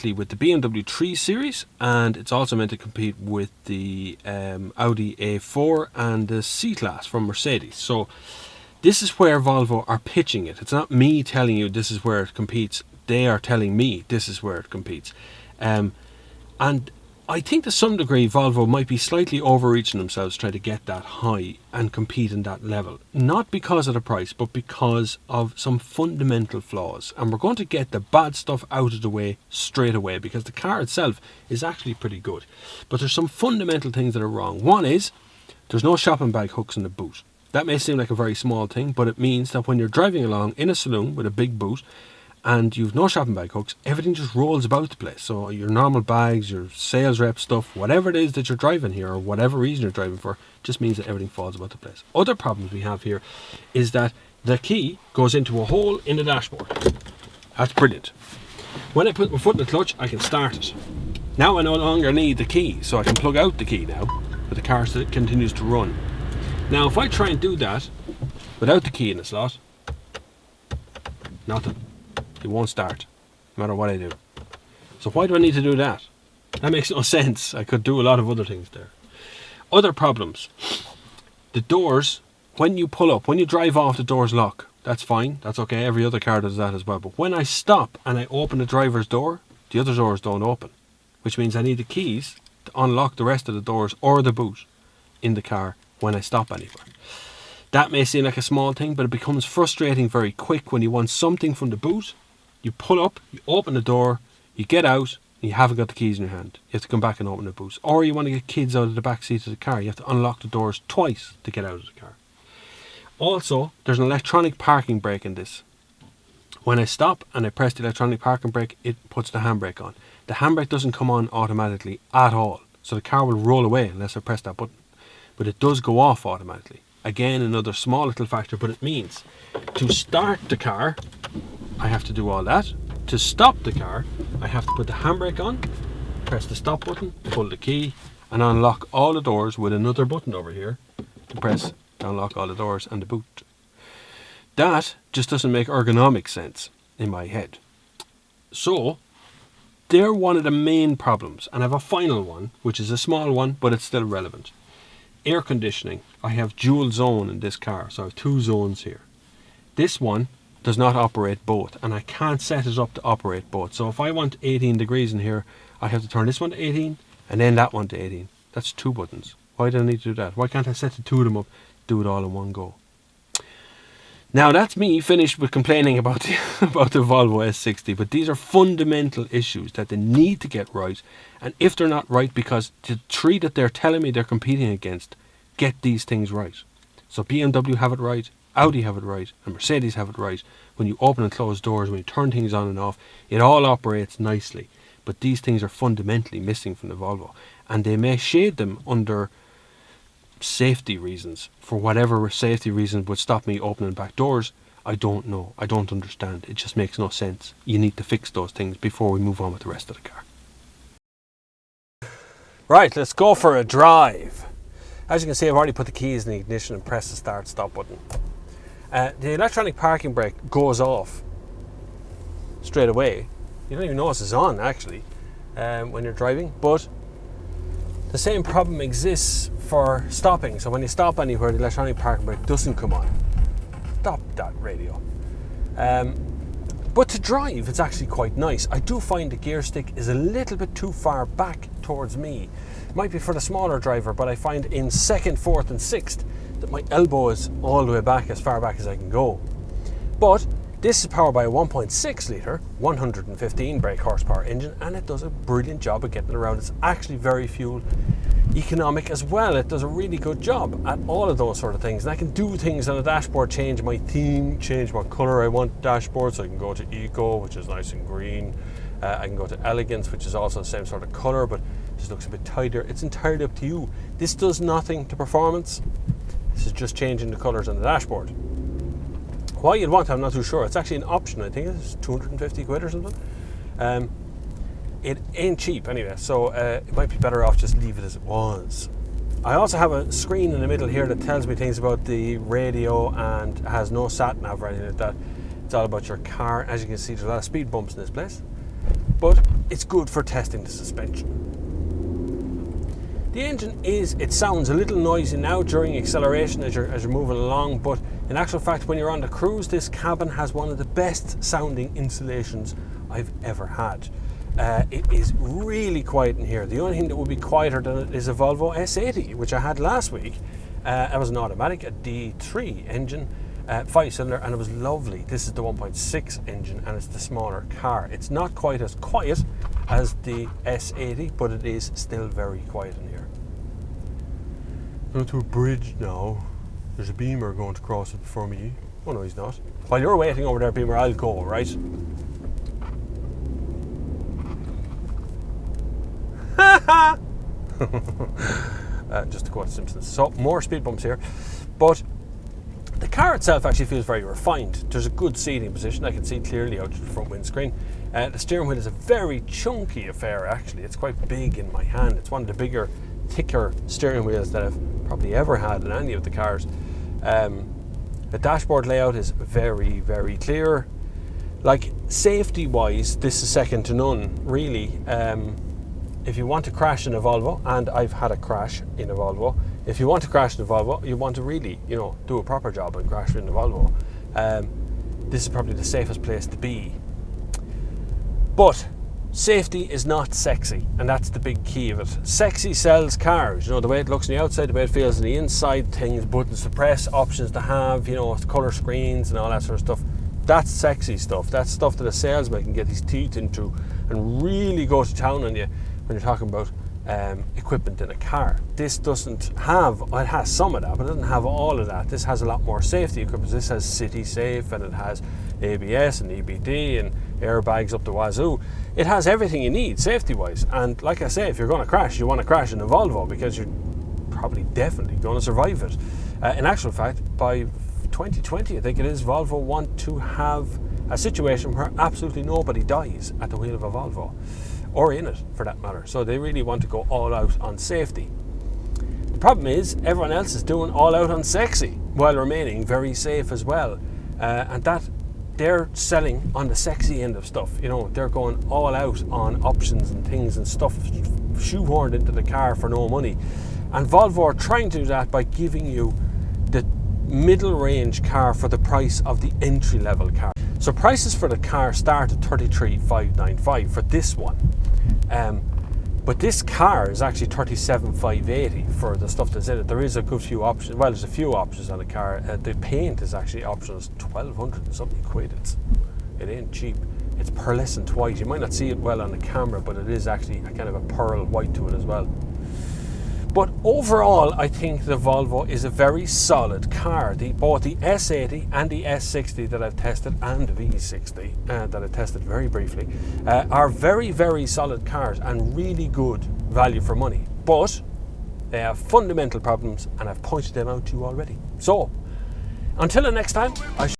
currently with the BMW 3 Series, and it's also meant to compete with the Audi A4 and the C-Class from Mercedes. So this is where Volvo are pitching it. It's not me telling you this is where it competes. They are telling me this is where it competes. And I think to some degree Volvo might be slightly overreaching themselves trying to get that high and compete in that level. Not because of the price, but because of some fundamental flaws. And we're going to get the bad stuff out of the way straight away, because the car itself is actually pretty good. But there's some fundamental things that are wrong. One is there's no shopping bag hooks in the boot. That may seem like a very small thing, but it means that when you're driving along in a saloon with a big boot and you've no shopping bag hooks, everything just rolls about the place. So your normal bags, your sales rep stuff, whatever it is that you're driving here, or whatever reason you're driving for, just means that everything falls about the place. Other problems we have here is that the key goes into a hole in the dashboard. That's brilliant. When I put my foot in the clutch, I can start it. Now I no longer need the key, so I can plug out the key now, but the car still continues to run. Now if I try and do that without the key in the slot, nothing. It won't start, no matter what I do. So why do I need to do that? That makes no sense. I could do a lot of other things there. Other problems. The doors, when you pull up, when you drive off, the doors lock. That's fine. That's okay. Every other car does that as well. But when I stop and I open the driver's door, the other doors don't open. Which means I need the keys to unlock the rest of the doors or the boot in the car when I stop anywhere. That may seem like a small thing, but it becomes frustrating very quick when you want something from the boot. You pull up, you open the door, you get out, and you haven't got the keys in your hand. You have to come back and open the boot. Or you want to get kids out of the back seat of the car. You have to unlock the doors twice to get out of the car. Also, there's an electronic parking brake in this. When I stop and I press the electronic parking brake, it puts the handbrake on. The handbrake doesn't come on automatically at all. So the car will roll away unless I press that button. But it does go off automatically. Again, another small little factor, but it means to start the car, I have to do all that. To stop the car, I have to put the handbrake on, press the stop button, pull the key, and unlock all the doors with another button over here to press to unlock all the doors and the boot. That just doesn't make ergonomic sense in my head. So, they're one of the main problems. And I have a final one, which is a small one, but it's still relevant. Air conditioning. I have dual zone in this car, so I have two zones here. This one does not operate both, and I can't set it up to operate both. So if I want 18 degrees in here, I have to turn this one to 18 and then that one to 18. That's two buttons. Why do I need to do that? Why can't I set the two of them up, do it all in one go? Now that's me finished with complaining about the Volvo S60, but these are fundamental issues that they need to get right. And if they're not right, because the three that they're telling me they're competing against get these things right. So BMW have it right, Audi have it right, and Mercedes have it right. When you open and close doors, when you turn things on and off, it all operates nicely. But these things are fundamentally missing from the Volvo. And they may shade them under safety reasons. For whatever safety reason would stop me opening back doors, I don't know. I don't understand. It just makes no sense. You need to fix those things before we move on with the rest of the car. Right, let's go for a drive. As you can see, I've already put the keys in the ignition and pressed the start stop button. The electronic parking brake goes off straight away. You don't even notice it's on actually when you're driving, but the same problem exists for stopping. So when you stop anywhere, the electronic parking brake doesn't come on. Stop that radio. But to drive, it's actually quite nice. I do find the gear stick is a little bit too far back towards me. It might be for the smaller driver, but I find in second, fourth and sixth that my elbow is all the way back, as far back as I can go. But this is powered by a 1.6 litre, 115 brake horsepower engine, and it does a brilliant job of getting around. It's actually very fuel economic as well. It does a really good job at all of those sort of things. And I can do things on the dashboard, change my theme, change what colour I want dashboard. So I can go to Eco, which is nice and green. I can go to Elegance, which is also the same sort of colour, but just looks a bit tighter. It's entirely up to you. This does nothing to performance. This is just changing the colours on the dashboard. Why you'd want, I'm not too sure. It's actually an option. I think it's 250 quid or something. It ain't cheap anyway, so it might be better off just leave it as it was. I also have a screen in the middle here that tells me things about the radio and has no sat nav or anything like that. It's all about your car. As you can see, there's a lot of speed bumps in this place. but it's good for testing the suspension. The engine it sounds a little noisy now during acceleration as you're moving along, but in actual fact, when you're on the cruise, this cabin has one of the best sounding insulations I've ever had. It is really quiet in here. The only thing that would be quieter than it is a Volvo S60, which I had last week. It was an automatic, a D3 engine, 5-cylinder, and it was lovely. This is the 1.6 engine, and it's the smaller car. It's not quite as quiet as the S80, but it is still very quiet in here. Going to a bridge now. There's a Beamer going to cross it before me. Oh no, he's not. While you're waiting over there, Beamer, I'll go, right? Just to quote Simpsons. So, more speed bumps here. But the car itself actually feels very refined. There's a good seating position. I can see clearly out the front windscreen. The steering wheel is a very chunky affair, actually. It's quite big in my hand. It's one of the bigger, thicker steering wheels that I've probably ever had in any of the cars. The dashboard layout is very, very clear. Like, safety-wise, this is second to none, really. If you want to crash in a Volvo, and I've had a crash in a Volvo, if you want to crash in a Volvo, you want to really, do a proper job and crash in a Volvo. This is probably the safest place to be. But safety is not sexy, and that's the big key of it. Sexy sells cars, the way it looks on the outside, the way it feels on the inside, things, buttons to press, options to have, colour screens and all that sort of stuff. That's sexy stuff. That's stuff that a salesman can get his teeth into and really go to town on you when you're talking about equipment in a car. This doesn't have, it has some of that, but it doesn't have all of that. This has a lot more safety equipment. This has City Safe, and it has ABS and EBD and airbags up the wazoo. It has everything you need safety-wise. And like I say, if you're going to crash, you want to crash in a Volvo because you're probably definitely going to survive it. In actual fact, by 2020, I think it is, Volvo want to have a situation where absolutely nobody dies at the wheel of a Volvo, or in it for that matter. So they really want to go all out on safety. The problem is everyone else is doing all out on sexy while remaining very safe as well, and that they're selling on the sexy end of stuff. They're going all out on options and things and stuff shoehorned into the car for no money, and Volvo are trying to do that by giving you the middle range car for the price of the entry level car. So prices for the car start at 33,595 for this one. But this car is actually 37,580 for the stuff that's in it. There is a good few options. Well, there's a few options on the car. The paint is actually optional. It's 1,200 and something quid. It ain't cheap. It's pearlescent white. You might not see it well on the camera, but it is actually a kind of a pearl white to it as well. But overall, I think the Volvo is a very solid car. Both the S80 and the S60 that I've tested, and the V60 that I tested very briefly, are very, very solid cars and really good value for money. But they have fundamental problems, and I've pointed them out to you already. So, until the next time, I shall